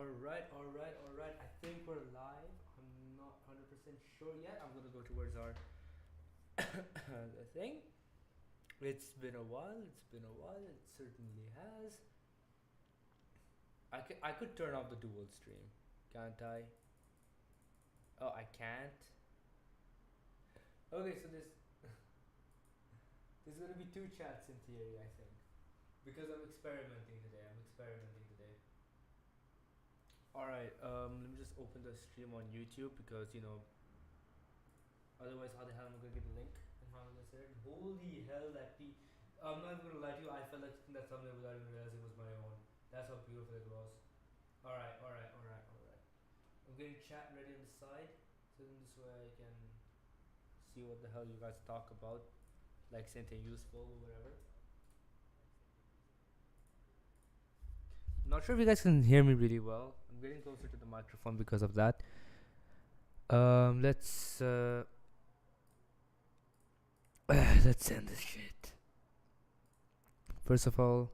Alright. I think we're live. I'm not 100% sure yet. I'm gonna go towards our the thing. It's been a while. It certainly has. I could turn off the dual stream, can't I? Oh, I can't. Okay, so there's gonna be two chats in theory, I think, because I'm experimenting today. All right. Let me just open the stream on YouTube because otherwise, how the hell am I gonna get the link? And how am I gonna set it? Holy hell, I'm not even gonna lie to you. I felt like clicking that thumbnail without even realizing it was my own. That's how beautiful it was. Alright. I'm getting chat ready on the side, so then this way I can see what the hell you guys talk about, like something useful or whatever. Not sure if you guys can hear me really well. I'm getting closer to the microphone because of that. Let's let's end this shit. First of all,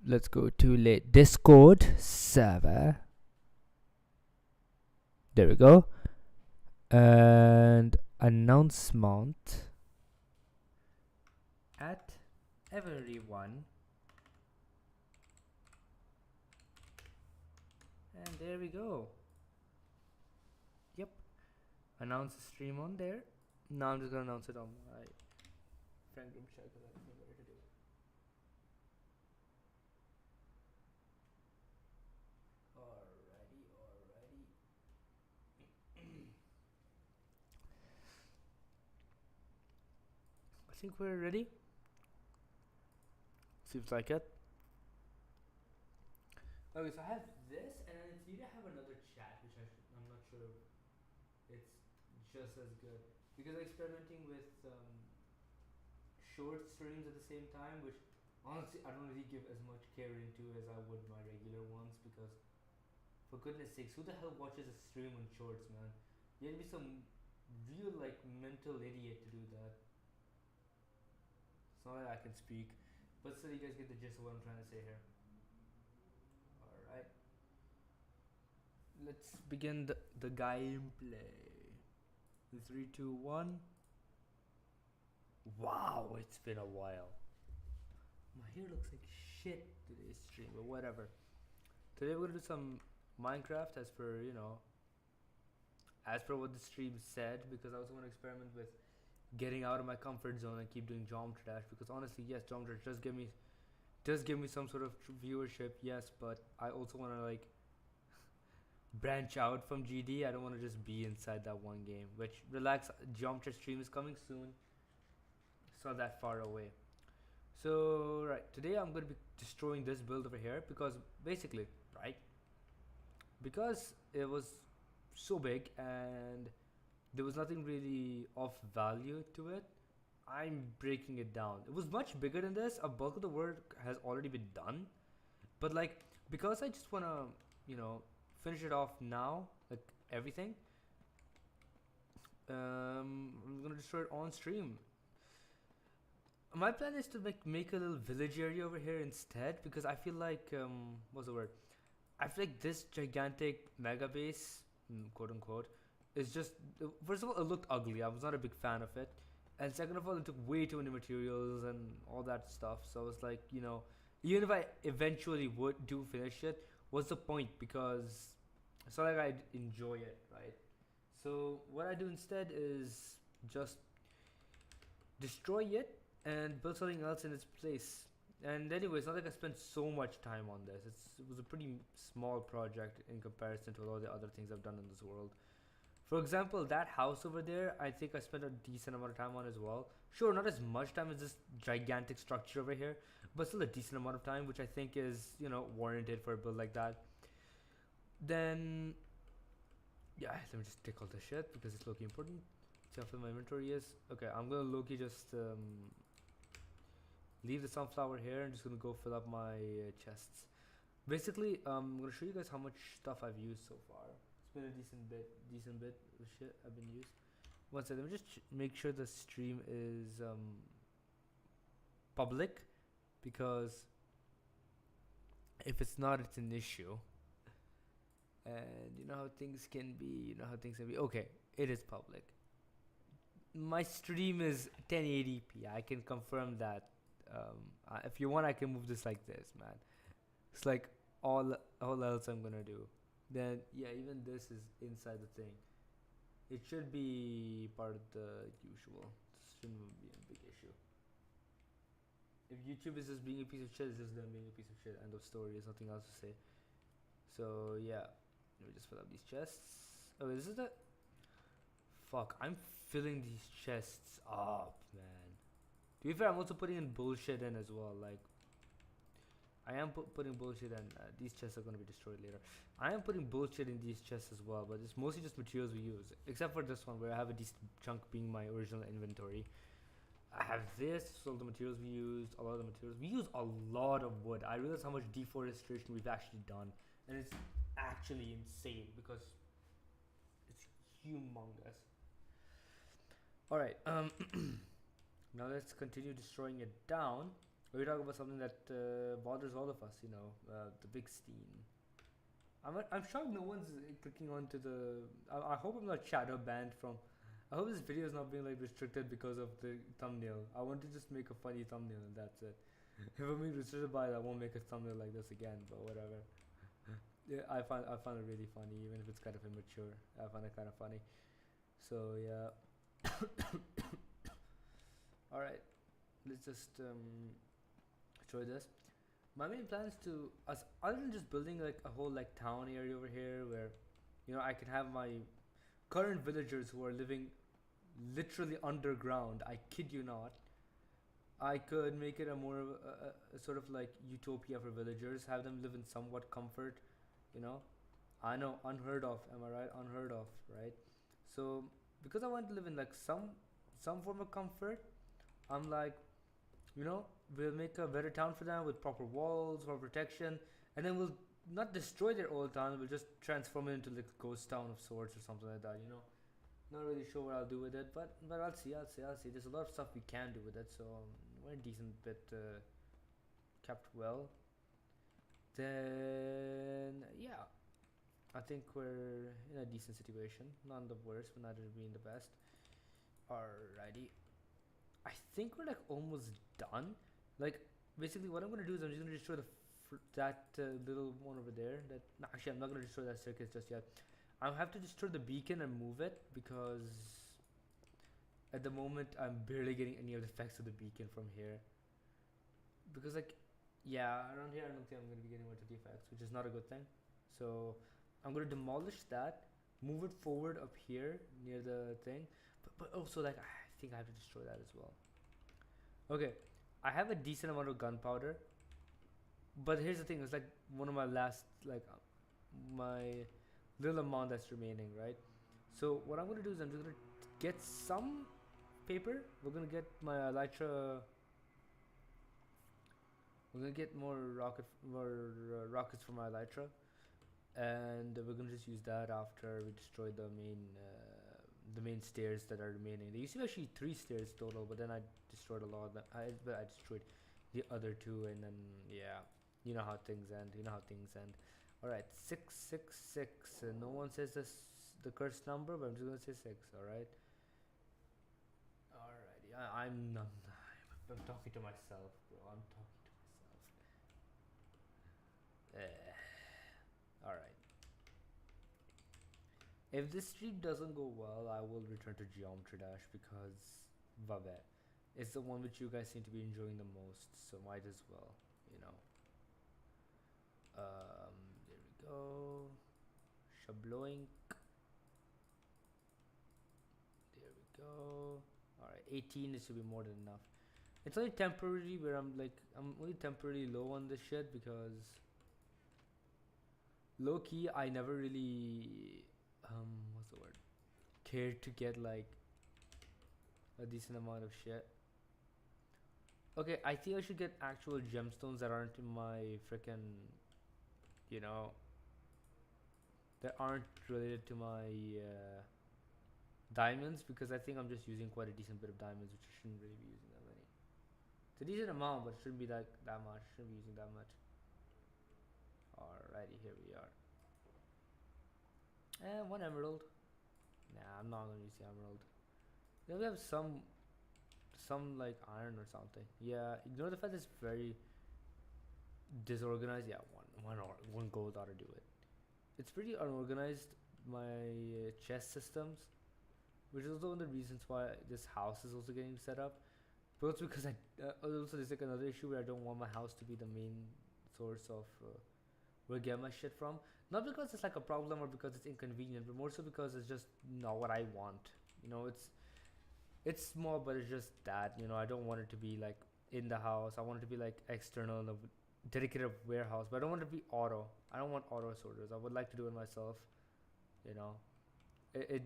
let's go to Discord server. There we go. And announcement at everyone. And there we go. Yep. Announce the stream on there. Now I'm just gonna announce it on my friend group chat because I don't know where to do it. Alrighty. I think we're ready. Seems like it. Okay, so I have this, and then it's either have another chat, which I'm not sure it's just as good because I'm experimenting with short streams at the same time, which honestly I don't really give as much care into as I would my regular ones because for goodness sakes, who the hell watches a stream on shorts, man? You have to be some real like mental idiot to do that. It's not like I can speak, but still you guys get the gist of what I'm trying to say here. Alright. Let's begin the gameplay. 3, 2, 1. Wow, it's been a while. My hair looks like shit today's stream, but whatever. Today we're gonna do some Minecraft as per what the stream said, because I also want to experiment with getting out of my comfort zone and keep doing Geometry Dash, because honestly, yes, Geometry Dash does give me some sort of viewership, yes, but I also want to branch out from GD. I don't want to just be inside that one game. Which, relax, Geometry stream is coming soon. It's not that far away. So right, today I'm going to be destroying this build over here because basically, right, because it was so big and there was nothing really of value to it, I'm breaking it down. It was much bigger than this. A bulk of the work has already been done, but because I just want to finish it off now, like everything, I'm gonna destroy it on stream. My plan is to make a little village area over here instead, because I feel like what's the word? I feel like this gigantic mega base, quote unquote, is just, first of all, it looked ugly. I was not a big fan of it, and second of all, it took way too many materials and all that stuff. So I was like, even if I eventually would do finish it, what's the point? Because it's not like I'd enjoy it, right? So what I do instead is just destroy it and build something else in its place. And anyway, it's not like I spent so much time on this. It was a pretty small project in comparison to a lot of the other things I've done in this world. For example, that house over there, I think I spent a decent amount of time on as well. Sure, not as much time as this gigantic structure over here, but still a decent amount of time, which I think is, warranted for a build like that. Then, yeah, let me just take all this shit because it's low-key important. See how full my inventory is. Okay, I'm gonna low-key just leave the sunflower here and just gonna go fill up my chests. Basically, I'm gonna show you guys how much stuff I've used so far. It's been a decent bit of shit I've been used. One second, let me just make sure the stream is public, because If it's not, it's an issue. And you know how things can be. You know how things can be. Okay, it is public. My stream is 1080p. I can confirm that. If you want, I can move this like this, man. It's like all else I'm gonna do. Then yeah, even this is inside the thing. It should be part of the usual. This shouldn't be a big issue. If YouTube is just being a piece of shit, it's just them being a piece of shit. End of story. There's nothing else to say. So yeah, let me just fill up these chests. Oh, this is the fuck. I'm filling these chests up, man. To be fair, I'm also putting in bullshit in as well. Like, I am putting bullshit in. These chests are gonna be destroyed later. I am putting bullshit in these chests as well, but it's mostly just materials we use. Except for this one, where I have a decent chunk being my original inventory. I have this, all the materials we used, a lot of the materials. We use a lot of wood. I realize how much deforestation we've actually done. And it's actually insane because it's humongous. Alright, now let's continue destroying it down. We talk about something that bothers all of us, you know, the big steam. I'm shocked no one's clicking onto the. I hope I'm not shadow banned from. I hope this video is not being like restricted because of the thumbnail. I want to just make a funny thumbnail and that's it. If I'm being restricted by it, I won't make a thumbnail like this again. But whatever. Yeah, I find it really funny, even if it's kind of immature. I find it kind of funny. So yeah. All right, let's just try this. My main plan is to, as other than just building like a whole like town area over here, where you know I can have my current villagers who are living literally underground. I kid you not. I could make it a more of a sort of like utopia for villagers, have them live in somewhat comfort, you know. I know, unheard of, am I right? Unheard of, right? So because I want to live in like some form of comfort, I'm like, you know, we'll make a better town for them with proper walls for protection, and then we'll not destroy their old town. We'll just transform it into like a ghost town of sorts or something like that. You know, not really sure what I'll do with it, but I'll see. There's a lot of stuff we can do with it, so we're a decent bit kept well. Then yeah, I think we're in a decent situation. Not the worst, but not being the best. Alrighty. I think we're like almost done. Like basically, what I'm gonna do is I'm just gonna destroy that little one over there. That no, actually, I'm not gonna destroy that staircase just yet. I'll have to destroy the beacon and move it because at the moment I'm barely getting any of the effects of the beacon from here. Because like, yeah, around here I don't think I'm gonna be getting much of the effects, which is not a good thing. So I'm gonna demolish that, move it forward up here near the thing, but also like I think I have to destroy that as well. Okay, I have a decent amount of gunpowder, but here's the thing: it's like one of my last like my little amount that's remaining, right? So what I'm gonna do is I'm just gonna get some paper. We're gonna get my elytra. We're gonna get more rockets for my elytra, and we're gonna just use that after we destroy the main stairs that are remaining. There used to be actually 3 stairs total, but then I destroyed a lot of them. I destroyed the other 2, and then yeah, you know how things end. All right, 666. No one says the cursed number, but I'm just gonna say 6. All right. Alrighty. I'm talking to myself, bro. I'm talking to myself. Alright. If this stream doesn't go well, I will return to Geometry Dash because Vabbè. It's the one which you guys seem to be enjoying the most, so might as well, you know. There we go. Shabloink. There we go. Alright, 18 should be more than enough. It's only temporary where I'm only temporarily low on this shit because low key I never really what's the word? Cared to get like a decent amount of shit. Okay, I think I should get actual gemstones that aren't in my frickin', you know, that aren't related to my diamonds, because I think I'm just using quite a decent bit of diamonds, which I shouldn't really be using that many. It's a decent amount, but it shouldn't be like that much. Shouldn't be using that much. Alrighty, here we are. And one emerald. Nah, I'm not gonna use the emerald. Then we have some like iron or something. Yeah, ignore the fact it's very disorganized. Yeah, one gold ought to do it. It's pretty unorganized, my chest systems, which is also one of the reasons why this house is also getting set up. But also because also there's like another issue where I don't want my house to be the main source of where I get my shit from. Not because it's like a problem or because it's inconvenient, but more so because it's just not what I want. You know, it's small, but it's just that, you know, I don't want it to be like in the house. I want it to be like external in a dedicated warehouse, but I don't want it to be auto. I don't want auto sorters. I would like to do it myself. You know, it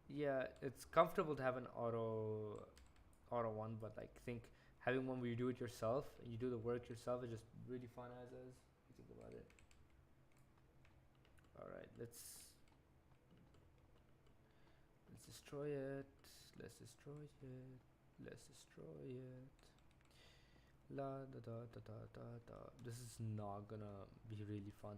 yeah, it's comfortable to have an auto one, but like think having one where you do it yourself and you do the work yourself is just really fun as is. If you think about it. All right, let's destroy it. Let's destroy it. Let's destroy it. La da da da da da da. This is not gonna be really fun.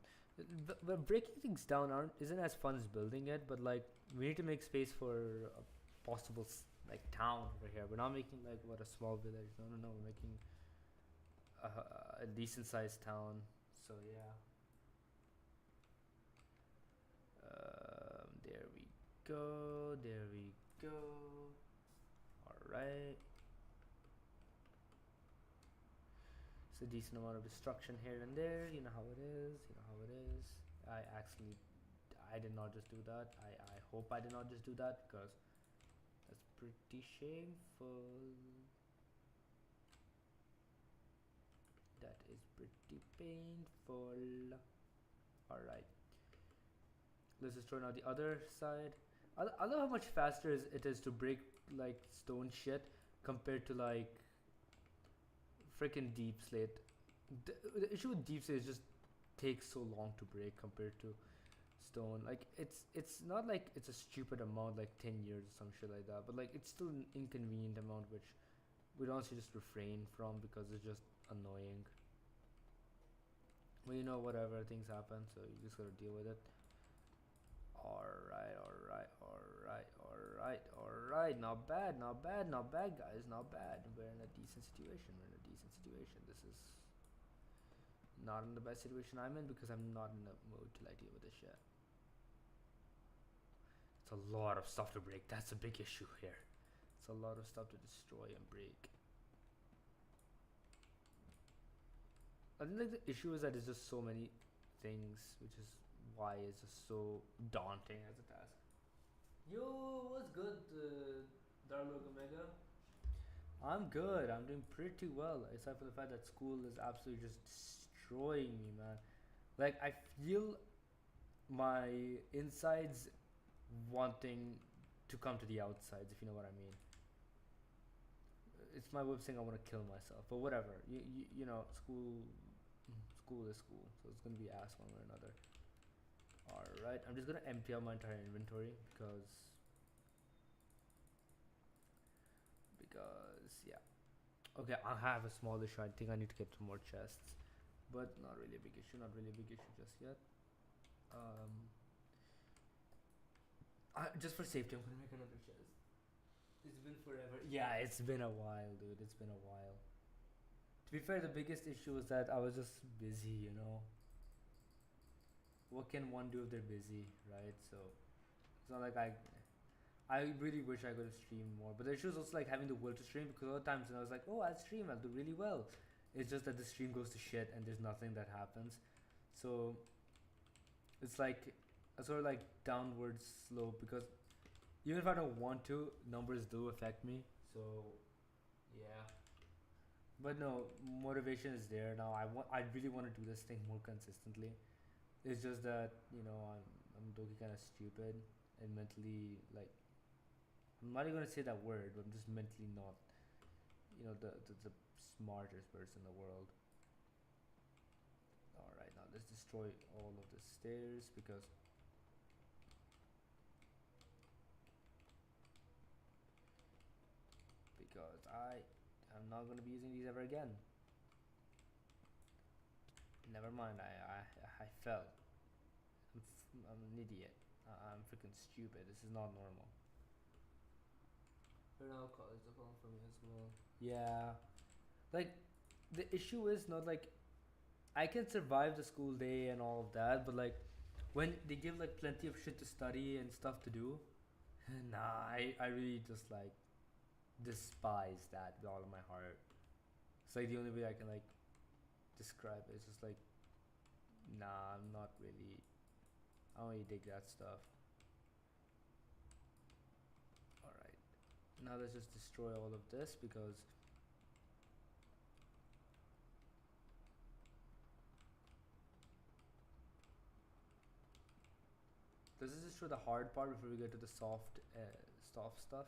But breaking things down isn't as fun as building it. But like we need to make space for a possible like town over here. We're not making like what a small village. No, no, no. We're making a decent sized town. So yeah. There we go. There we go. All right. It's a decent amount of destruction here and there. You know how it is. You know how it is. I did not just do that. I hope I did not just do that because that's pretty shameful. That is pretty painful. Alright. Let's destroy now the other side. I love how much faster it is to break like stone shit compared to like freaking deep slate. The issue with deep slate is just takes so long to break compared to stone. Like it's not like it's a stupid amount like 10 years or some shit like that, but like it's still an inconvenient amount which we'd honestly just refrain from because it's just annoying. Well, you know, whatever, things happen, so you just gotta deal with it. Alright, not bad, guys, not bad. We're in a decent situation. This is not in the best situation I'm in because I'm not in the mood to like deal with this shit. It's a lot of stuff to break. That's a big issue here. It's a lot of stuff to destroy and break. I think like the issue is that it's just so many things, which is why it's just so daunting as a task. Yo, what's good, Darlog Omega? I'm good. I'm doing pretty well, except for the fact that school is absolutely just destroying me, man. Like I feel my insides wanting to come to the outsides, if you know what I mean. It's my way of saying I want to kill myself, but whatever. You know, school is school, so it's gonna be ass one way or another. Alright, I'm just gonna empty out my entire inventory because yeah. Okay, I have a small issue. I think I need to get some more chests, but not really a big issue. Not really a big issue just yet. Just for safety, I'm gonna make another chest. It's been forever. Yeah, it's been a while, dude. It's been a while. To be fair, the biggest issue was that I was just busy, you know. What can one do if they're busy, right? So it's not like I really wish I could have streamed more, but the issue is also like having the will to stream because other times when I was like, oh, I'll stream, I'll do really well. It's just that the stream goes to shit and there's nothing that happens. So it's like a sort of like downward slope because even if I don't want to, numbers do affect me. So yeah. But no, motivation is there now. I really want to do this thing more consistently. It's just that, you know, I'm looking kind of stupid and mentally like I'm not even gonna say that word, but I'm just mentally not, you know, the smartest person in the world. Alright, now let's destroy all of the stairs because I am not gonna be using these ever again. Never mind. I fell. I'm an idiot. I'm freaking stupid. This is not normal. Right now, college is a problem for me as well. Yeah, like the issue is not like I can survive the school day and all of that, but like when they give like plenty of shit to study and stuff to do, nah, I really just like despise that with all of my heart. It's like the only way I can like describe it. It's just like, nah, I'm not really. I don't really dig that stuff. All right, now let's just destroy all of this because this is just for the hard part before we get to the soft stuff.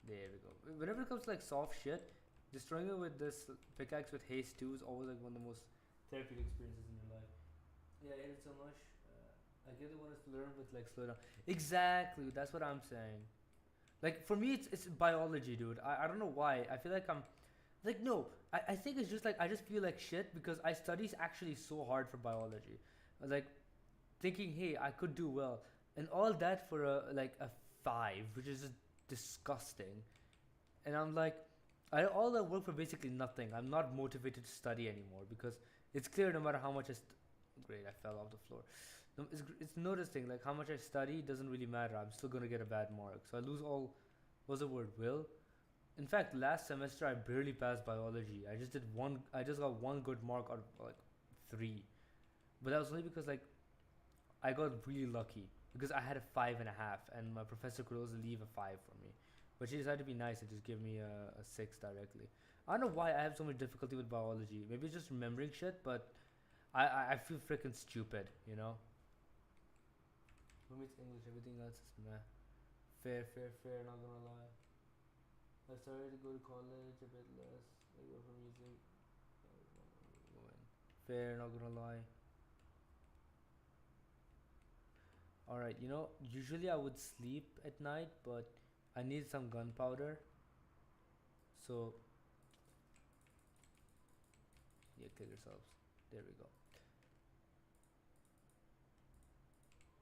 There we go. Whenever it comes to like soft shit, destroying it with this pickaxe with haste 2 is always like one of the most therapeutic experiences in your life. Yeah, I hate it so much. I get the one is to learn, but like slow down. Exactly, that's what I'm saying. Like for me, it's biology, dude. I don't know why. I feel like I'm like no. I think it's just like I just feel like shit because I studies actually so hard for biology. Like thinking, hey, I could do well, and all that for a like a 5, which is just disgusting. And I'm like, all that work for basically nothing. I'm not motivated to study anymore because it's clear no matter how much great, I fell off the floor. No, it's noticing like how much I study doesn't really matter. I'm still gonna get a bad mark, so I lose all. What's the word? Will. In fact, last semester I barely passed biology. I just did one. I just got one good mark out of like 3, but that was only because like I got really lucky because I had a 5.5, and my professor could also leave a 5 for me, but she decided to be nice and just give me a 6 directly. I don't know why I have so much difficulty with biology. Maybe it's just remembering shit, but I feel freaking stupid, you know. For me, it's English. Everything else is meh. Fair. Not gonna lie. I started to go to college a bit less. I go for music. Fair. Not gonna lie. Alright, usually I would sleep at night, but I need some gunpowder. So, yeah, kill yourselves. There we go.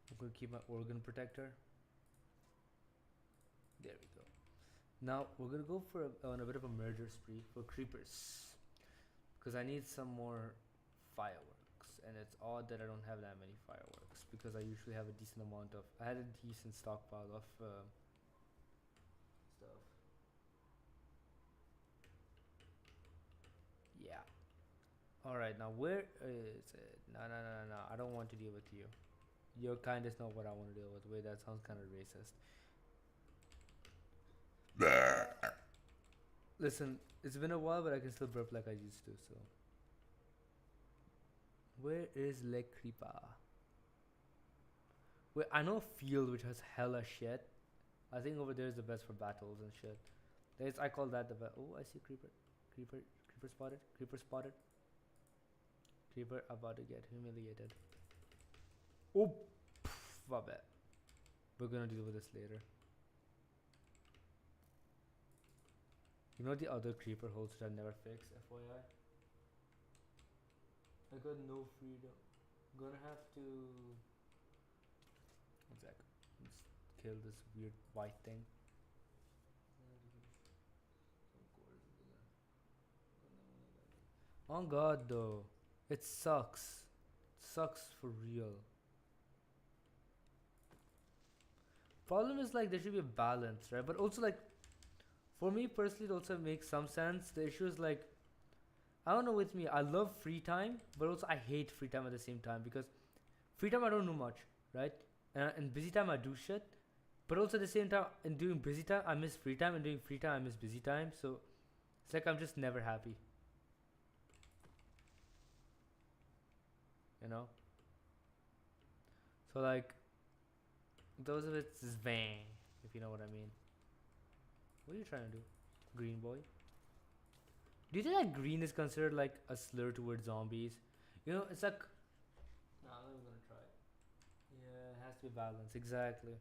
I'm gonna keep my organ protector. There we go. Now, we're gonna go on a bit of a murder spree for creepers. Because I need some more fireworks. And it's odd that I don't have that many fireworks. Because I usually have a decent amount of. I had a decent stockpile of stuff. Yeah. Alright, now where is it? No. I don't want to deal with you. Your kind is not what I want to deal with. Wait, that sounds kind of racist. Listen, it's been a while, but I can still burp like I used to, so. Where is Le Creeper? Wait, I know field which has hella shit. I think over there is the best for battles and shit. I call that the best. Oh, I see creeper. Creeper spotted. Creeper spotted. Creeper about to get humiliated. Oh, my bad. We're gonna deal with this later. You know the other creeper holes that I never fixed, FYI? I got no freedom. I'm gonna have to. One sec. Let's kill this weird white thing. Oh god, though. It sucks. It sucks for real. Problem is like there should be a balance, right? But also like for me personally it also makes some sense. The issue is like I don't know with me, I love free time, but also I hate free time at the same time because free time I don't do much, right? And in busy time I do shit. But also at the same time in doing busy time I miss free time and doing free time I miss busy time. So it's like I'm just never happy. You know? So like those of it's vain, if you know what I mean. What are you trying to do? Green boy? Do you think that green is considered like a slur towards zombies? It's like nah, I'm not even gonna try. Yeah, it has to be balanced, exactly.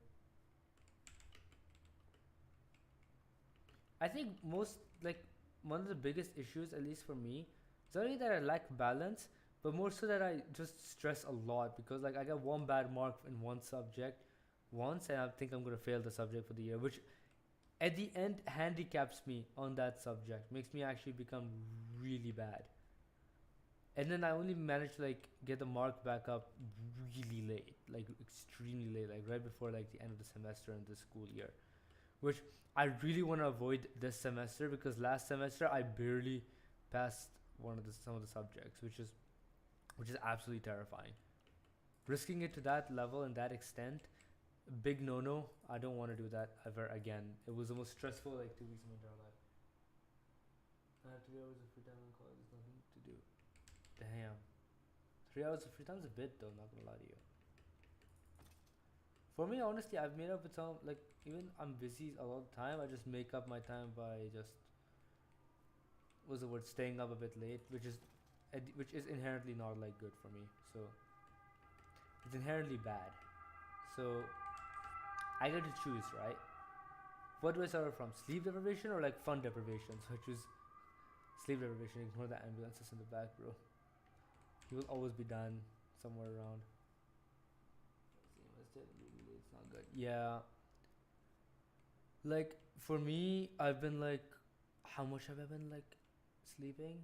I think most like one of the biggest issues, at least for me, is not only that I lack balance, but more so that I just stress a lot because like I got one bad mark in one subject once, and I think I'm gonna fail the subject for the year, which at the end handicaps me on that subject, makes me actually become really bad. And then I only managed to like get the mark back up really late, like extremely late, like right before like the end of the semester in the school year, which I really want to avoid this semester because last semester I barely passed some of the subjects, which is absolutely terrifying. Risking it to that level and that extent, big no no. I don't want to do that ever again. It was the most stressful like 2 weeks of my entire life. I have 3 hours of free time in college. There's nothing to do. Damn. 3 hours of free time is a bit though. Not gonna lie to you. For me, honestly, I've made up with some like even I'm busy a lot of the time. I just make up my time by just what's the word, staying up a bit late, which is inherently not like good for me. So it's inherently bad. So I get to choose, right? What do I suffer from? Sleep deprivation or like fun deprivation? So I choose sleep deprivation. Ignore the ambulances in the back, bro. He will always be done somewhere around. It's not good. Yeah. Like for me, I've been like, how much have I been like sleeping?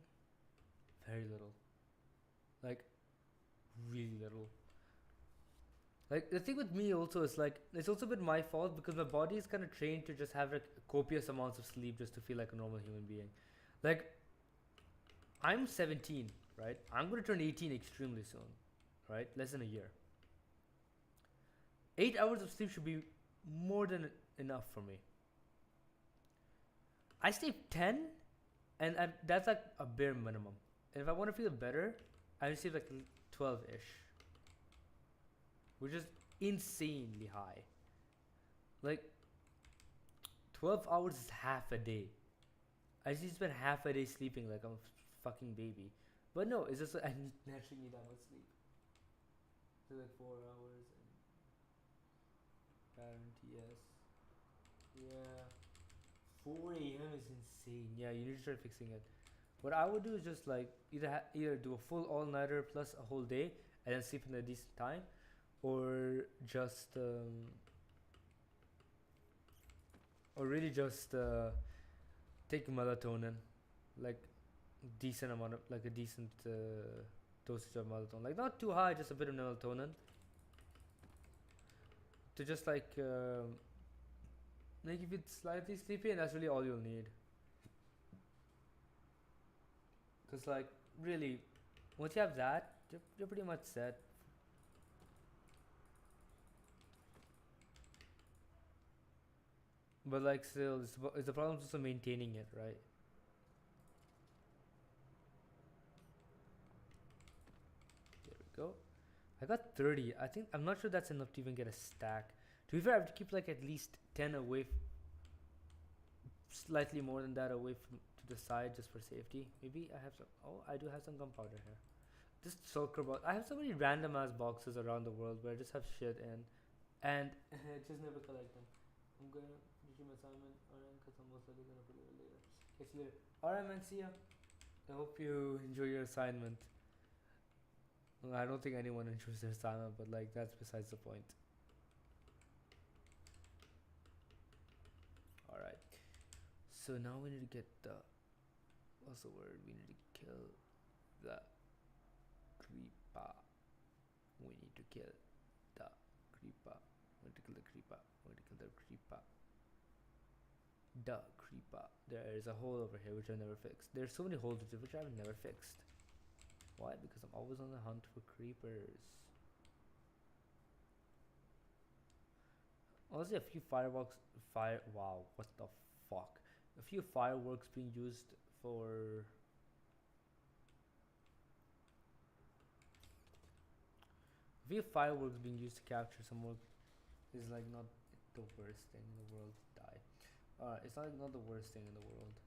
Very little. Like really little. Like the thing with me also is like it's also a bit my fault because my body is kind of trained to just have like copious amounts of sleep just to feel like a normal human being. Like I'm 17, right? I'm gonna turn 18 extremely soon, right? Less than a year. 8 hours of sleep should be more than enough for me. I sleep 10, and that's like a bare minimum. And if I want to feel better, I sleep like 12 ish, which is insanely high. Like 12 hours is half a day. I just spend half a day sleeping like I'm a fucking baby. But no, it's just like I naturally need that much sleep. So like 4 hours and parent, yes. Yeah. 4 a.m. is insane. Yeah, you need to start fixing it. What I would do is just like either do a full all nighter plus a whole day and then sleep in a decent time, or just or really just take melatonin, like decent amount of like a decent dosage of melatonin, like not too high, just a bit of melatonin to just like if it's slightly sleepy, and that's really all you'll need. Cause like really, once you have that, you're pretty much set. But like still, it's the problem also maintaining it, right? There we go. I got 30. I think I'm not sure that's enough to even get a stack. To be fair, I have to keep like at least 10 away, slightly more than that away from to the side just for safety. Maybe I have some. Oh, I do have some gunpowder here. Just sulker box. I have so many random ass boxes around the world where I just have shit in, and I just never collect them. I'm gonna do my assignment, alright, because I'm most likely gonna put it later. Catch you later. Alright, man. See ya. I hope you enjoy your assignment. Well, I don't think anyone enjoys their assignment, but like that's besides the point. Alright. So now we need to get the what's the word? We need to kill the creeper. We need to kill the creeper. We need to kill the creeper. We need to kill the creeper. The creeper. There is a hole over here which I never fixed. There's so many holes which I've never fixed. Why? Because I'm always on the hunt for creepers. Honestly, a few wow, what the fuck? A few fireworks being used for. A few fireworks being used to capture some more is like not the worst thing in the world to die. It's not the worst thing in the world.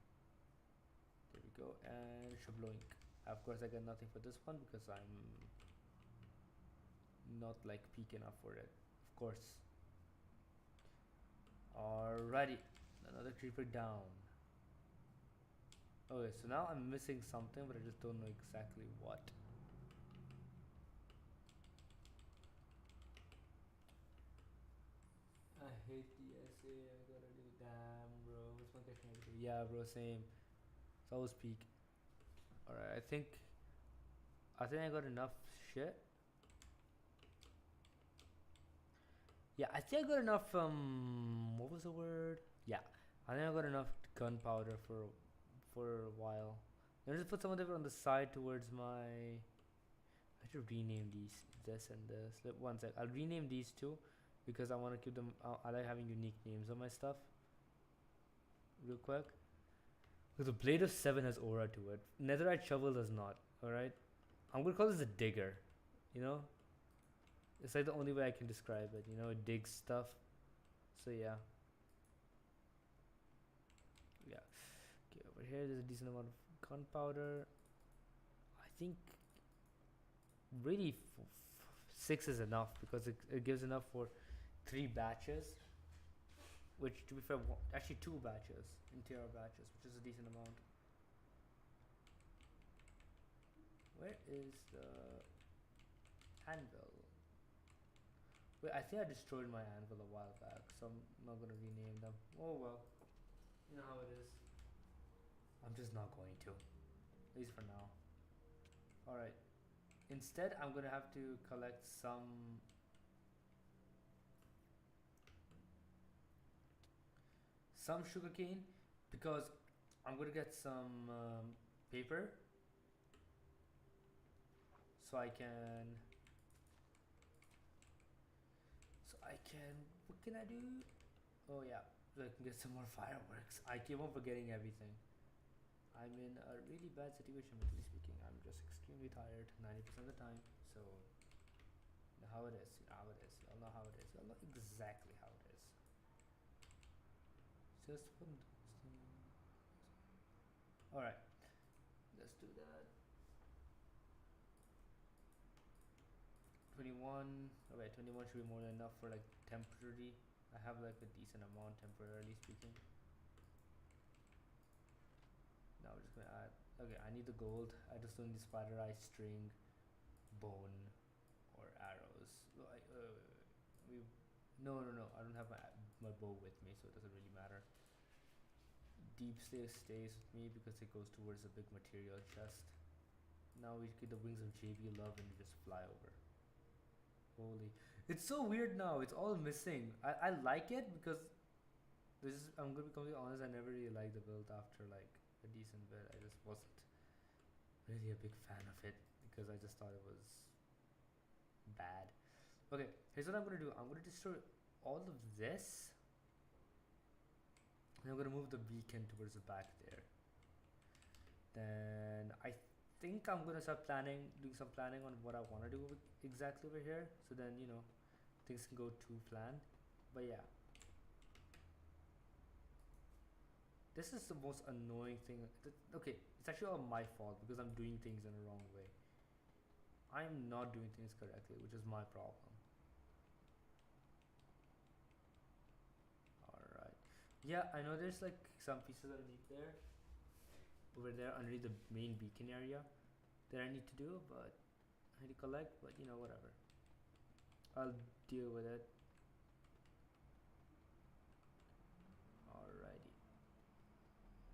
There we go, and shabloink. Of course, I got nothing for this one because I'm not like peak enough for it. Of course. Alrighty, another creeper down. Okay, so now I'm missing something, but I just don't know exactly what. I hate the essay. I gotta do. Damn, bro. What's my question? Yeah, bro. Same. It's always peak. All right. I think I got enough shit. Yeah, I think I got enough. What was the word? Yeah, I think I got enough gunpowder for a while. Let me just put some of it on the side towards my. I have to rename this and this. One sec. I'll rename these two because I want to keep them. I like having unique names on my stuff. Real quick. Because the Blade of Seven has aura to it. Netherite Shovel does not. Alright? I'm gonna call this a digger. You know? It's like the only way I can describe it. You know, it digs stuff. So yeah. Yeah. Okay, over here there's a decent amount of gunpowder. I think really 6 is enough because it gives enough for 3 batches. Which, to be fair, actually 2 batches, interior batches, which is a decent amount. Where is the anvil? Wait, I think I destroyed my anvil a while back, so I'm not gonna rename them. Oh well, you know how it is. I'm just not going to, at least for now. Alright, instead I'm gonna have to collect some sugarcane because I'm gonna get some paper so I can what can I do? Oh yeah, so I can get some more fireworks. I keep on forgetting everything. I'm in a really bad situation mentally speaking. I'm just extremely tired 90% of the time. So you know how it is. You know how it is. You all know how it is. You all know exactly how it is. Just put those things. Alright. Let's do that. 21. Okay, 21 should be more than enough for like temporary. I have like a decent amount temporarily speaking. Now we're just gonna add. Okay, I need the gold. I just don't need spider eye, string, bone, or arrows. No. I don't have my bow with me, so it doesn't really matter. Deep stays with me because it goes towards the big material chest. Now we get the wings of JB Love and just fly over. Holy, it's so weird now. It's all missing. I like it because I'm gonna be completely honest. I never really liked the build after like a decent bit. I just wasn't really a big fan of it because I just thought it was bad. Okay, here's what I'm gonna do. I'm gonna destroy all of this. And I'm gonna move the beacon towards the back there. Then I think I'm gonna start doing some planning on what I want to do exactly over here. So then things can go to plan. But yeah, this is the most annoying thing. Okay, it's actually all my fault because I'm doing things in the wrong way. I'm not doing things correctly, which is my problem. Alright. Yeah, I know there's like some pieces underneath there. Over there underneath the main beacon area that I need to do, but I need to collect, but whatever. I'll deal with it. Alrighty.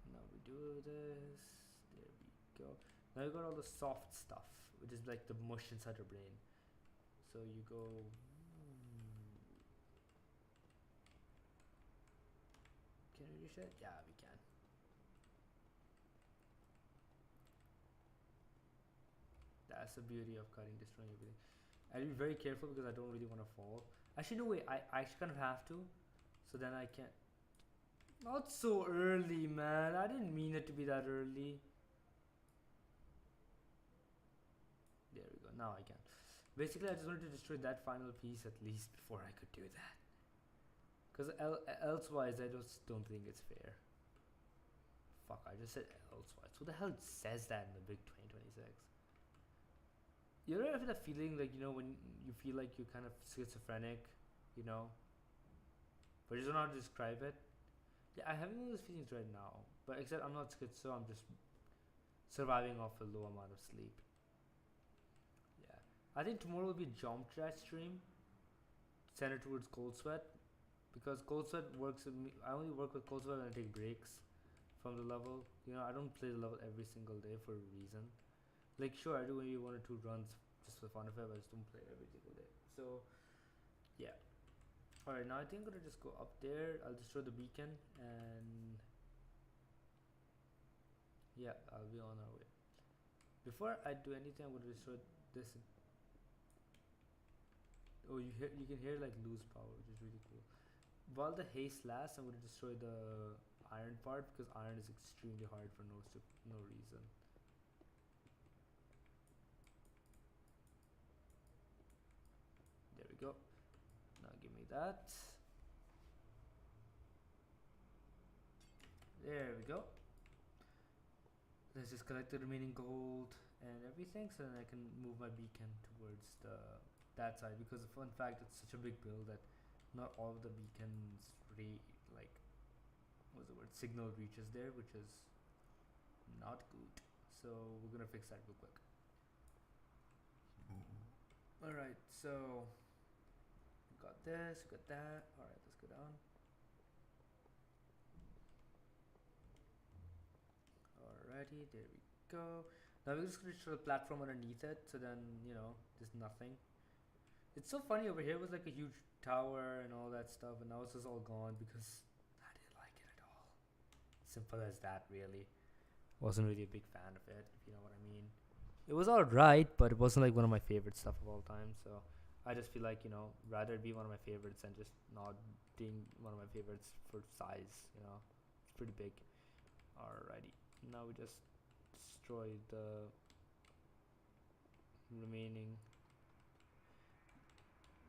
Now we do this. There we go. Now you got all the soft stuff, which is like the mush inside your brain. So you go. Can we reach it? Yeah, we can. That's the beauty of cutting, destroying everything. I'll be very careful because I don't really want to fall. Actually, no way. I actually kind of have to. So then I can't. Not so early, man. I didn't mean it to be that early. There we go. Now I can. Basically, I just wanted to destroy that final piece at least before I could do that. Because elsewise, I just don't think it's fair. Fuck, I just said elsewise. Who the hell says that in the big 2026? You ever have that feeling like, when you feel like you're kind of schizophrenic, but you don't know how to describe it? Yeah, I'm having those feelings right now, but except I'm not schizo, so I'm just surviving off a low amount of sleep. Yeah, I think tomorrow will be geometry stream centered towards cold sweat because cold sweat works. With me, I only work with cold sweat when I take breaks from the level. You know, I don't play the level every single day for a reason. Like, sure, I do maybe 1 or 2 runs just for fun of it, but I just don't play every single day. So, yeah. Alright, now I think I'm gonna just go up there. I'll destroy the beacon and yeah, I'll be on our way. Before I do anything, I'm gonna destroy this. Oh, you can hear like lose power, which is really cool. While the haste lasts, I'm gonna destroy the iron part because iron is extremely hard for no reason. There we go. Now give me that. There we go. Let's just collect the remaining gold and everything, so then I can move my beacon towards that side. Because the fun fact, it's such a big build that not all of the beacons like what's the word signal reaches there, which is not good. So we're gonna fix that real quick. All right, so we got this, we got that. All right, let's go down. Alrighty, there we go. Now we're just gonna show the platform underneath it, so then there's nothing. It's so funny over here was like a huge tower and all that stuff, and now it's just all gone because I didn't like it at all. Simple as that, really. Wasn't really a big fan of it, if you know what I mean. It was alright, but it wasn't like one of my favorite stuff of all time. So I just feel like rather it be one of my favorites than just not being one of my favorites for size. It's pretty big. Alrighty. Now we just destroy the remaining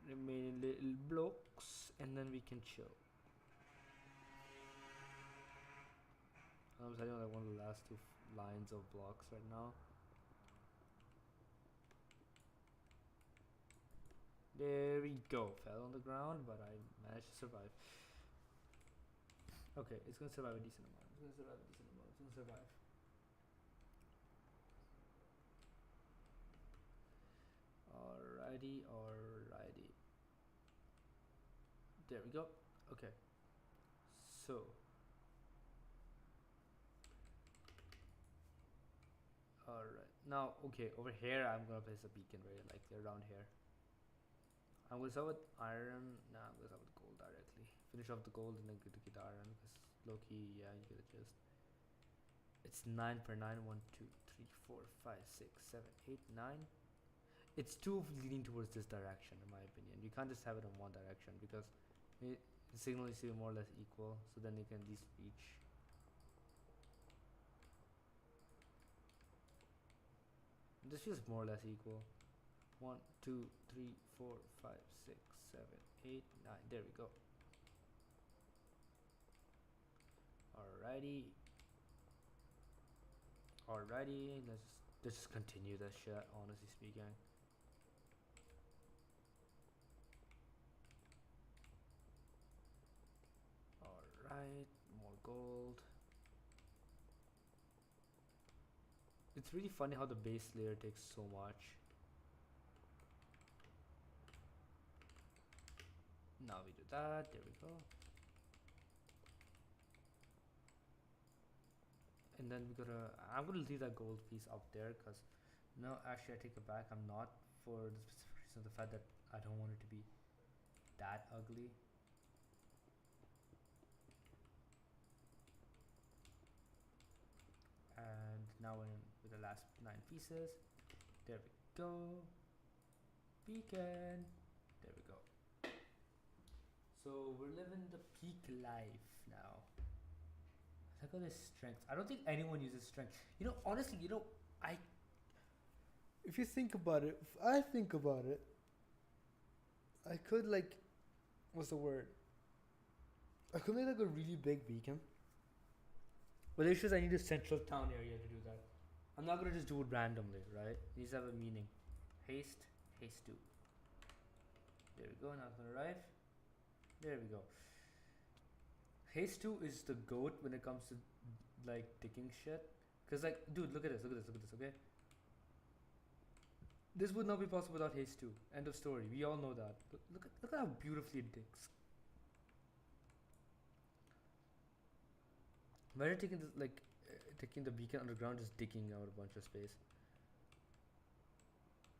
little blocks and then we can chill. I'm setting like one of the last two lines of blocks right now. There we go. Fell on the ground, but I managed to survive. Okay, it's gonna survive a decent amount. It's gonna survive. Alrighty. There we go. Okay. So. Alright. Now, okay, over here I'm gonna place a beacon very likely around here. I'm gonna start with iron. Nah, I'm gonna start with gold directly. Finish off the gold and then get the iron because low key, yeah, you get the gist. It's 9 per 9. 1, 2, 3, 4, 5, 6, 7, 8, 9. It's too leaning towards this direction, in my opinion. You can't just have it in one direction because the signal needs to be more or less equal, so then you can at least reach. This feels more or less equal. 1, 2, 3, 4, 5, 6, 7, 8, 9. There we go. Alrighty. Let's just continue this shit, honestly speaking. Alright, more gold. It's really funny how the base layer takes so much. Now we do that. There we go. And then I'm gonna leave that gold piece up there because no, actually I take it back. I'm not, for the specific reason of the fact that I don't want it to be that ugly. And now we're in with the last 9 pieces. There we go. Beacon. There we go. So we're living the peak life now. Look at this strength. I don't think anyone uses strength. Honestly, if you think about it, if I think about it, I could what's the word? I could make a really big beacon. But the issue is I need a central town area to do that. I'm not gonna just do it randomly, right? It needs to have a meaning. Haste 2. There we go. Now it's gonna arrive. There we go. Haste 2 is the goat when it comes to like digging shit. Cause like, dude, look at this, look at this, look at this. Okay, this would not be possible without Haste 2. End of story. We all know that. Look at how beautifully it digs. Imagine taking this like taking the beacon underground, just digging out a bunch of space.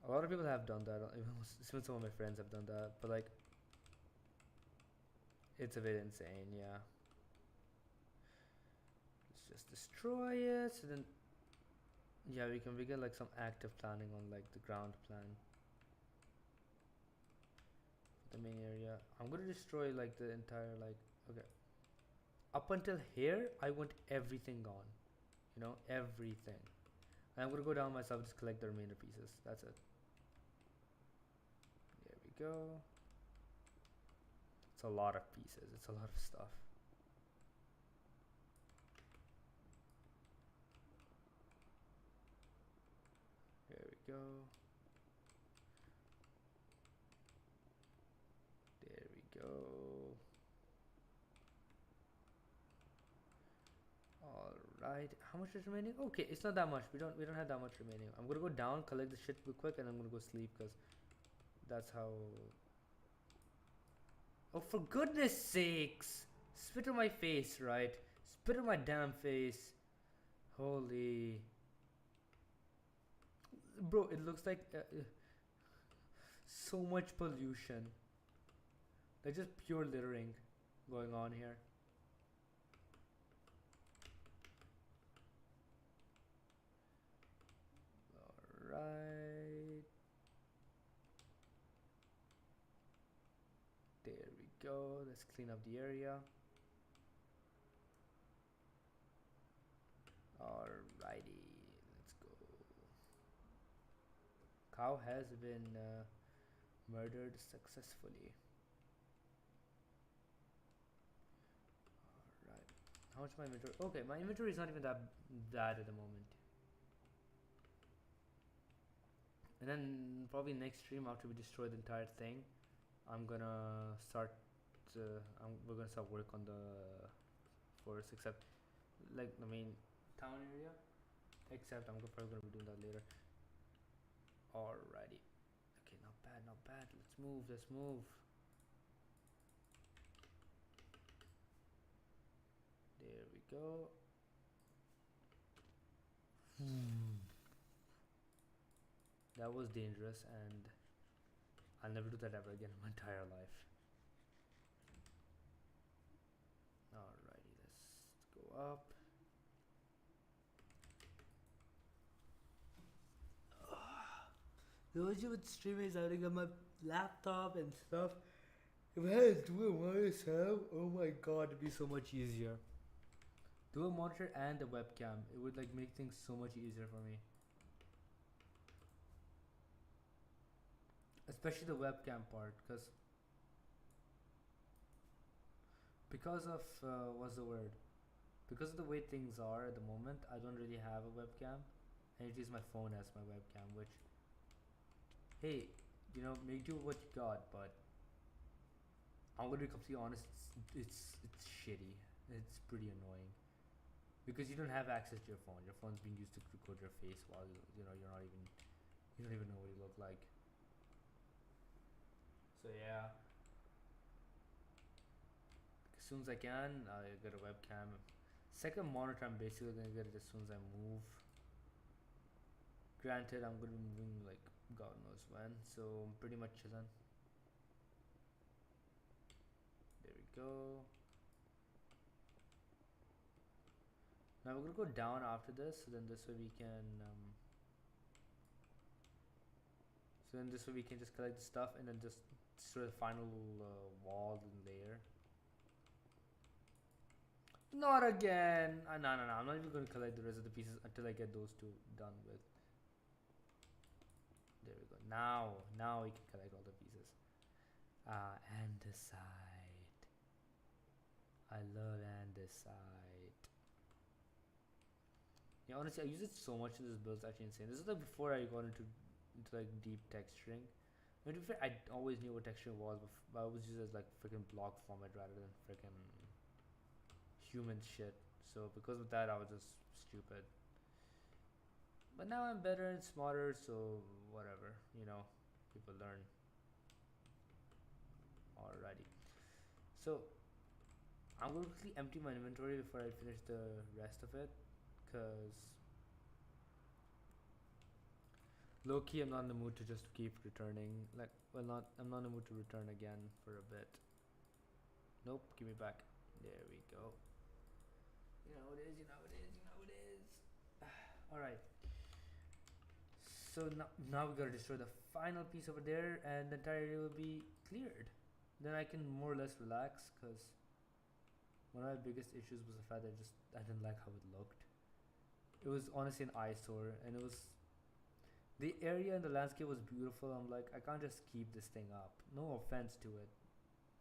A lot of people have done that. Even some of my friends have done that. But like, it's a bit insane. Yeah. Let's just destroy it. So then, yeah, we can begin like some active planning on like the ground plan. The main area. I'm gonna destroy like the entire like. Okay. Up until here, I want everything gone. You know, everything. And I'm gonna go down myself, just collect the remainder pieces. That's it. There we go. It's a lot of pieces. It's a lot of stuff. There we go. There we go. All right. How much is remaining? Okay, it's not that much. We don't have that much remaining. I'm gonna go down, collect the shit real quick, and I'm gonna go sleep because that's how. Oh, for goodness sakes! Spit on my face, right? Spit on my damn face. Holy. Bro, it looks like so much pollution. There's just pure littering going on here. Alright. There we go. Let's clean up the area. Alrighty. Let's go. Cow has been murdered successfully. Alright. How much my inventory? Okay, my inventory is not even that bad at the moment. And then probably next stream after we destroy the entire thing, I'm gonna start. We're gonna start work on the forest, except like the main town area. Except I'm probably gonna be doing that later. Alrighty. Okay, not bad, not bad. Let's move. Let's move. There we go. That was dangerous, and I'll never do that ever again in my entire life. Alrighty, let's go up. The issue with streaming is having on my laptop and stuff. If I had to do it myself, oh my god, it'd be so much easier. Do a monitor and a webcam. It would like make things so much easier for me. Especially the webcam part, because of what's the word? Because of the way things are at the moment, I don't really have a webcam. I need to use my phone as my webcam, which, hey, you know, make do what you got, but I'm gonna be completely honest, it's shitty. It's pretty annoying. Because you don't have access to your phone. Your phone's being used to record your face while you know you don't even know what you look like. So yeah. As soon as I can, I get a webcam. Second monitor, I'm basically gonna get it as soon as I move. Granted, I'm gonna be moving like God knows when, so I'm pretty much chilling. There we go. Now we're gonna go down after this, so then this way we can just collect the stuff and then just destroy the final wall and layer. Not again! No, I'm not even gonna collect the rest of the pieces until I get those two done with. There we go. Now we can collect all the pieces. Andesite. I love andesite. Yeah, honestly, I use it so much in this build. It's actually insane. This is like before I got into like deep texturing. I mean, to be fair, I always knew what texturing was, but I was used as like freaking block format rather than freaking human shit. So because of that, I was just stupid. But now I'm better and smarter, so whatever, people learn. Alrighty. So I'm going to quickly empty my inventory before I finish the rest of it, because low key I'm not in the mood to just keep returning. I'm not in the mood to return again for a bit. Nope, give me back. There we go. You know it is, you know it is, you know it is. Alright. So now we gotta destroy the final piece over there, and the entire area will be cleared. Then I can more or less relax, because one of my biggest issues was the fact that I didn't like how it looked. It was honestly an eyesore, and the area and the landscape was beautiful. I'm like, I can't just keep this thing up. No offense to it.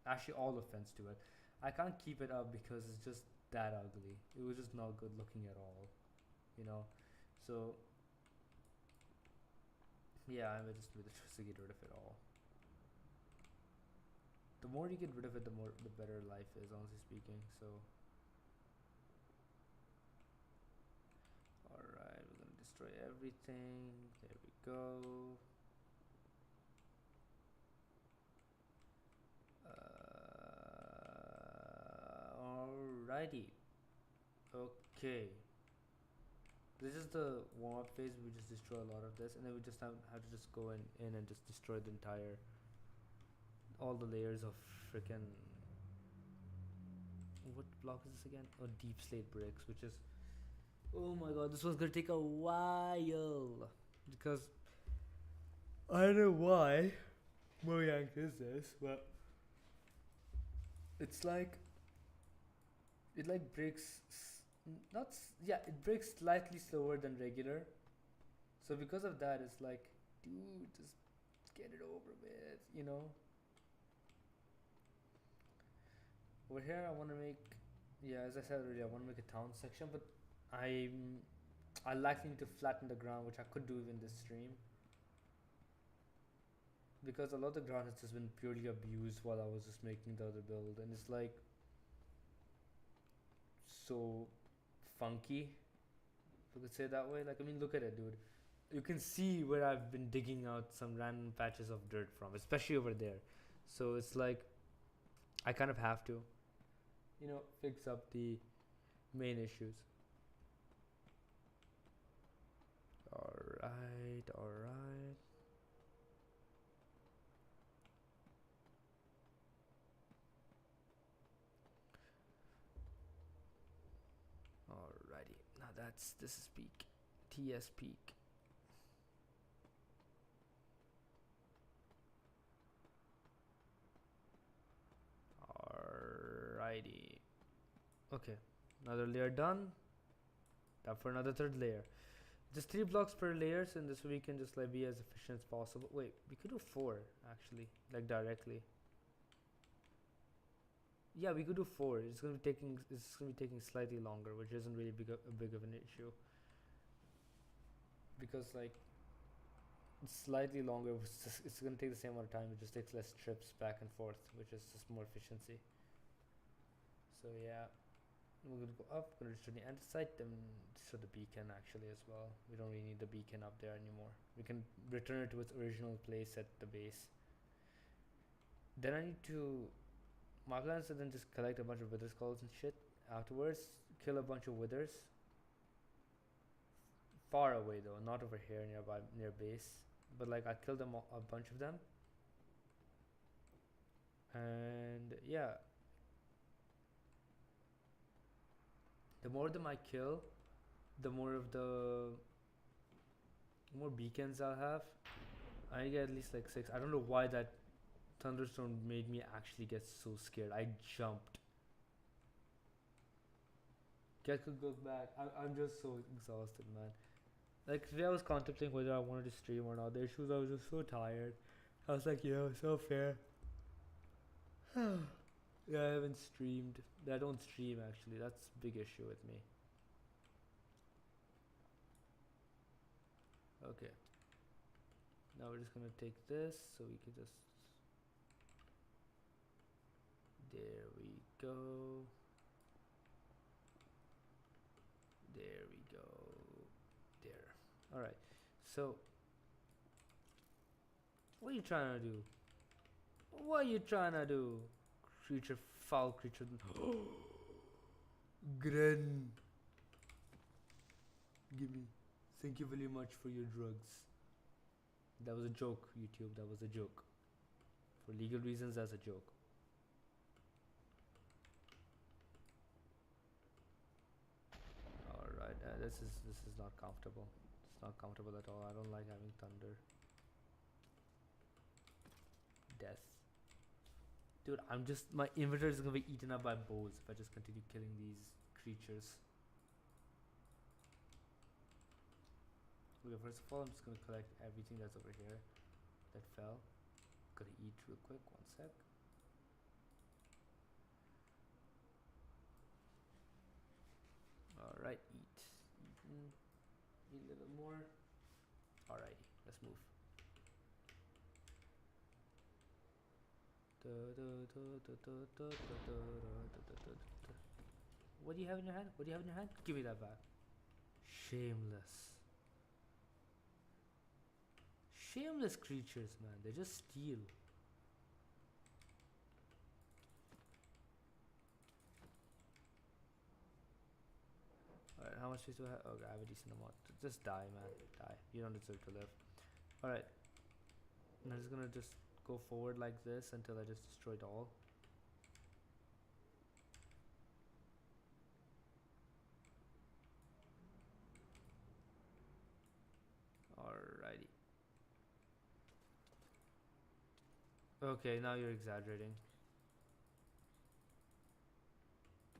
Actually, all offense to it. I can't keep it up because it's just that ugly. It was just not good looking at all. So yeah, I just to get rid of it all. The more you get rid of it, the better life is, honestly speaking. So alright, we're gonna destroy everything. There we go. Alrighty. Okay. This is the warm-up phase. We just destroy a lot of this, and then we just have to just go in and just destroy the entire, all the layers of freaking, what block is this again? Oh, deep slate bricks, which is, oh my god, this one's gonna take a while, because I don't know why Mojang is this, but it's like, it like breaks it breaks slightly slower than regular. So because of that, it's like, dude, just get it over with, Over here, I want to make, as I said earlier, I want to make a town section, but I likely need to flatten the ground, which I could do in this stream, because a lot of the ground has just been purely abused while I was just making the other build, and it's like so funky, if I could say it that way. Like, I mean, look at it, dude. You can see where I've been digging out some random patches of dirt from, especially over there. So it's like, I kind of have to, fix up the main issues. Alright. Alrighty. Now this is peak. TS peak. Alrighty. Okay. Another layer done. Time for another third layer. Just 3 blocks per layer, so in this way we can just be as efficient as possible. Wait, we could do 4 actually, directly. Yeah, we could do 4. It's gonna be taking slightly longer, which isn't really a big of an issue, because it's slightly longer. It's gonna take the same amount of time. It just takes less trips back and forth, which is just more efficiency. So yeah, we're gonna go up. Gonna destroy the andesite, then destroy the beacon actually as well. We don't really need the beacon up there anymore. We can return it to its original place at the base. Then I need to. My plan is to then just collect a bunch of wither skulls and shit afterwards. Kill a bunch of withers. Far away though, not over here near base. But I killed them a bunch of them. And yeah. The more of them I kill, the more beacons I'll have. I get at least 6. I don't know why that thunderstorm made me actually get so scared. I jumped. Get could go back. I'm just so exhausted, man. Today I was contemplating whether I wanted to stream or not. The issue was I was just so tired. I was like, so fair. Yeah, I haven't streamed. I don't stream actually. That's a big issue with me. Okay. Now we're just gonna take this so we can just. There we go. Alright, so what are you trying to do? What are you trying to do? Creature, foul creature. Gren. Gimme. Thank you very much for your drugs. That was a joke, YouTube. That was a joke. For legal reasons, that's a joke. Alright, this is not comfortable. It's not comfortable at all. I don't like having thunder. Death. Dude, my inventory is gonna be eaten up by bows if I just continue killing these creatures. Okay, first of all, I'm just gonna collect everything that's over here that fell. Gotta eat real quick, 1 sec. Alright, eat. Eat a little more. Alrighty, let's move. What do you have in your hand? What do you have in your hand? Give me that back. Shameless. Shameless creatures, man. They just steal. Alright, how much space do I have? Okay, I have a decent amount. Just die, man. Die. You don't deserve to live. Alright. I'm just gonna just go forward like this until I just destroy it all. Alrighty. Okay, now you're exaggerating.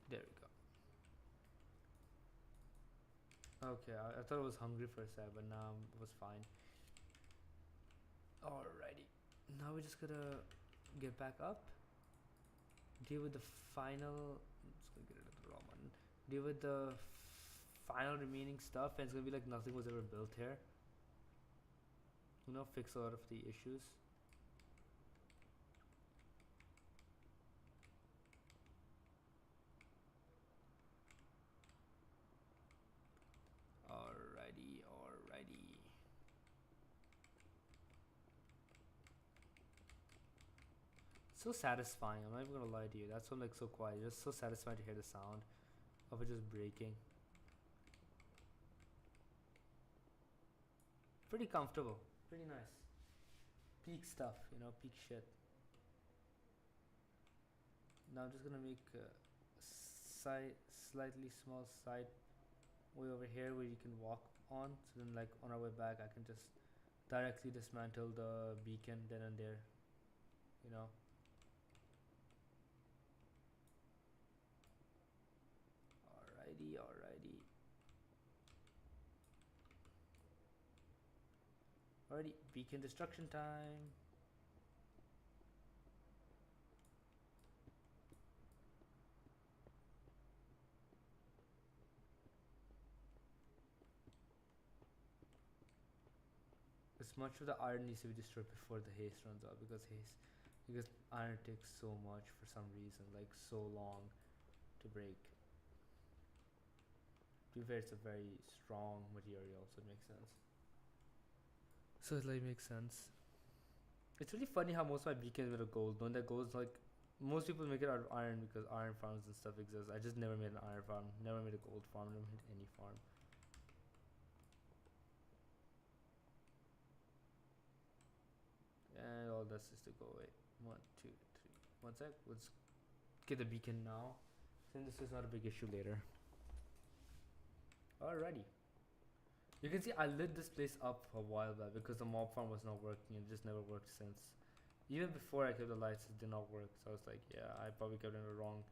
There we go. Okay, I thought I was hungry for a sec, but now it was fine. Alrighty. Now we're just gonna get back up. Deal with the final. I'm just gonna get rid of the wrong one. Deal with the final remaining stuff, and it's gonna be like nothing was ever built here. You know, fix a lot of the issues. Alrighty. So satisfying. I'm not even gonna lie to you. That's why I'm like so quiet. It's just so satisfying to hear the sound of it just breaking. Pretty comfortable. Pretty nice. Peak stuff, you know, peak shit. Now I'm just gonna make a slightly small side way over here where you can walk on. So then, like on our way back, I can just directly dismantle the beacon then and there. You know. Alrighty, beacon destruction time. As much of the iron needs to be destroyed before the haste runs out, because iron takes so much for some reason, like so long to break. To be fair, it's a very strong material, so it makes sense. So it like makes sense. It's really funny how most of my beacons are made of gold, knowing that gold's like most people make it out of iron because iron farms and stuff exist. I just never made an iron farm, never made a gold farm, never made any farm. And all this is to go away. 1, 2, 3. 1 sec. Let's get the beacon now. Then this is not a big issue later. Alrighty. You can see I lit this place up a while back because the mob farm was not working and it just never worked since. Even before I kept the lights, it did not work. So I was like, yeah, I probably kept it in the wrong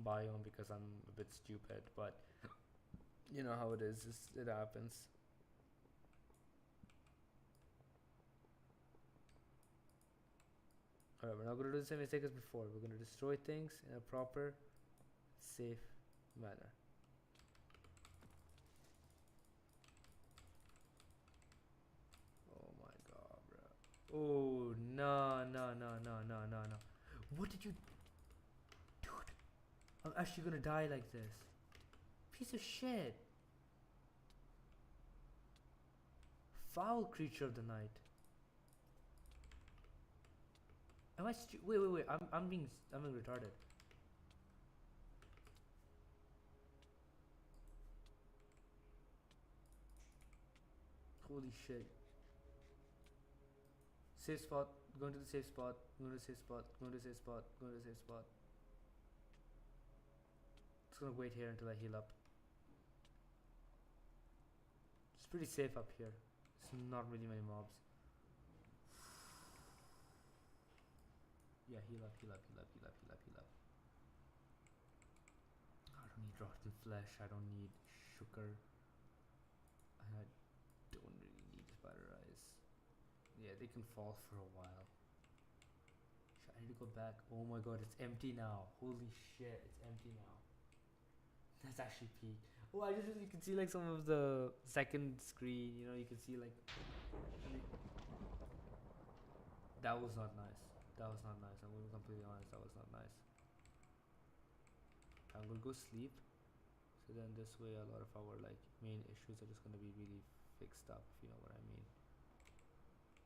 biome because I'm a bit stupid. But you know how it is. It happens. Alright, we're not going to do the same mistake as before. We're going to destroy things in a proper, safe manner. Oh my god, bro. Oh, no. What did you... Dude, I'm actually going to die like this. Piece of shit. Foul creature of the night. Am I wait. I'm being retarded. Holy shit. Safe spot. Going to the safe spot. Going to the safe spot. Going to the safe spot. Going to the safe spot. Just gonna wait here until I heal up. It's pretty safe up here. There's not really many mobs. Yeah, heal up, heal up, heal up, heal up, heal up, heal up. I don't need rotten flesh. I don't need sugar. I don't really need spider eyes. Yeah, they can fall for a while. I need to go back. Oh my god, it's empty now. Holy shit, it's empty now. That's actually peak. Oh, you can see like some of the second screen. You know, you can see like. That was not nice. That was not nice. I'm going to be completely honest. That was not nice. I'm going to go sleep. So then this way a lot of our like main issues are just going to be really fixed up, if you know what I mean.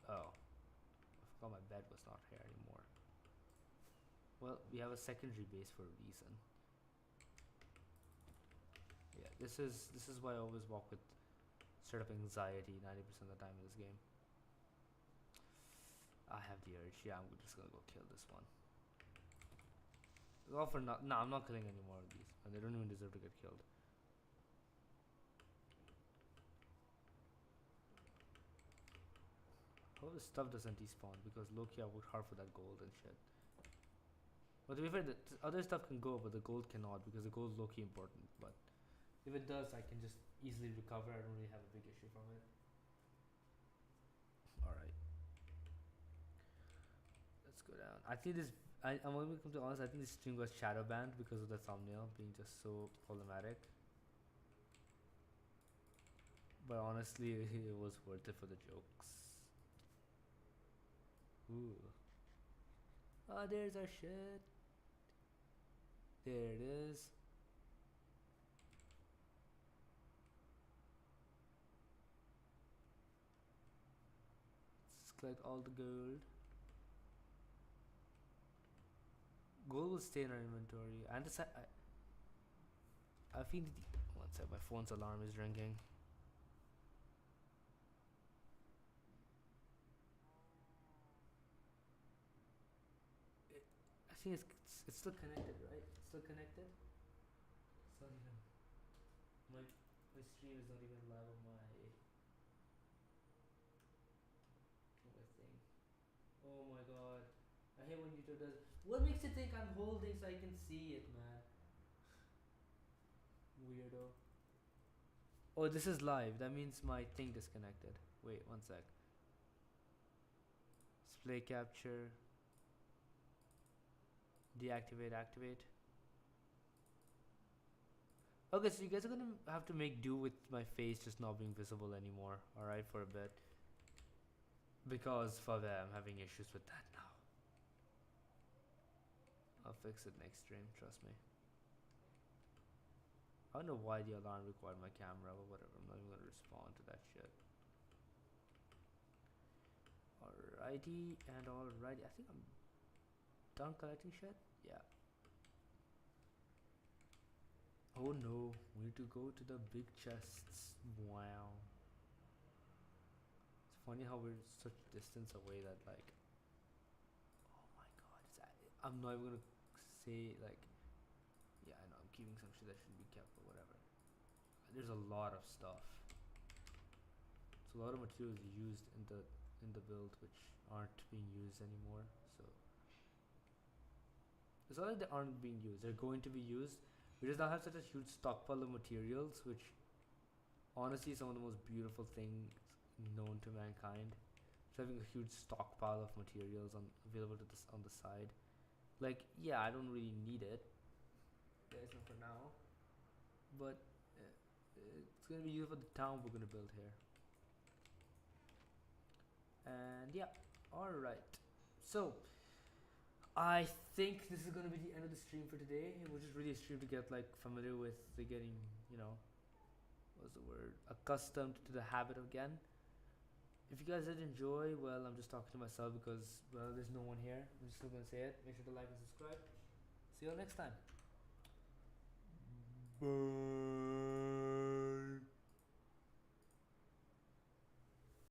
Oh. I forgot my bed was not here anymore. Well, we have a secondary base for a reason. Yeah, this is why I always walk with startup anxiety 90% of the time in this game. I have the urge. Yeah, I'm just gonna go kill this one. All for not. No, I'm not killing any more of these, and they don't even deserve to get killed. All this stuff doesn't despawn because Loki I worked hard for that gold and shit. But to be fair, the other stuff can go, but the gold cannot because the gold is Loki important. But if it does, I can just easily recover. I don't really have a big issue from it. All right. Go down. I think this. I'm going to come to honest. I think this stream got shadow banned because of the thumbnail being just so problematic. But honestly, it was worth it for the jokes. Ooh. Oh, there's our shit. There it is. Let's collect all the gold. Gold will stay in our inventory. And this, I feel. One sec, my phone's alarm is ringing. I think it's still connected, right? It's still connected. It's not even. My stream is not even live on my thing. Oh my god. I hate when YouTube does. What makes you think I'm holding so I can see it, man? Weirdo. Oh, this is live. That means my thing disconnected. Wait, one sec. Display capture. Deactivate, activate. Okay, so you guys are gonna have to make do with my face just not being visible anymore, alright, for a bit. Because for them, I'm having issues with that now. I'll fix it next stream, trust me. I don't know why the alarm required my camera, but whatever. I'm not even gonna respond to that shit. Alrighty, and alrighty. I think I'm done collecting shit? Yeah. Oh no, we need to go to the big chests. Wow. It's funny how we're such distance away that like. Oh my god, I'm not even gonna say like. Yeah, I know I'm keeping some shit that shouldn't be kept, but whatever. There's a lot of stuff. So a lot of materials used in the build which aren't being used anymore. So it's not like they aren't being used; they're going to be used. We just now have such a huge stockpile of materials, which honestly is some of the most beautiful things known to mankind. Just having a huge stockpile of materials available to this on the side. Like, yeah, I don't really need it. There's not for now, but it's gonna be used for the town we're gonna build here. And yeah, all right. So I think this is gonna be the end of the stream for today. It was just really a stream to get like familiar with the getting, you know, what's the word? Accustomed to the habit again. If you guys did enjoy, well, I'm just talking to myself because, well, there's no one here. I'm just still gonna say it. Make sure to like and subscribe. See you all next time. Bye.